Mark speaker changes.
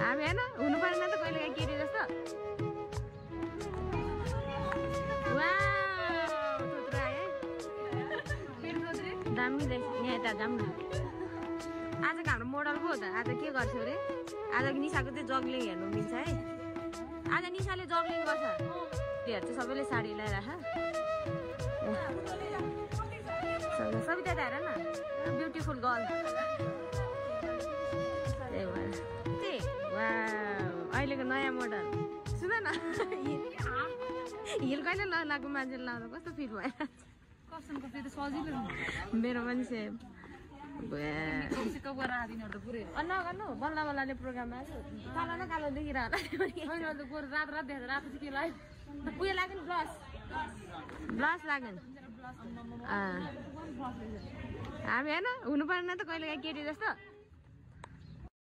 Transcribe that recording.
Speaker 1: हामी होइन हुनु परेन त कहिले काहीँ केटी जस्तो दामी रहेछ यहाँ यता जाऊँ न आजको हाम्रो मोडल पो हो त आज के गर्छौ अरे आज निशाको चाहिँ जग्लिङ हेर्नु मिल्छ है आज निशाले जग्लिङ गर्छ त्योहरू चाहिँ सबैले साडी लगाइराख सबिता त हेर न ब्युटिफुल गर्ल त्यही भएर अहिलेको नयाँ मोडल सुन न हिल कहिले नलाएको मान्छेले लाउँदा कस्तो फिल भयो
Speaker 2: कसमको फेरि सजिलो
Speaker 1: मेरो पनि सेम नगर्नु बल्ल बल्लले प्रोग्राममा कालो न कालो देखिरहला
Speaker 2: रात रात देखेर रात चाहिँ के लाग्यो
Speaker 1: उयो लाग्यो नि ब्लस लाग्यो नि हामी होइन हुनु परेन त कहिले काहीँ केटी जस्तो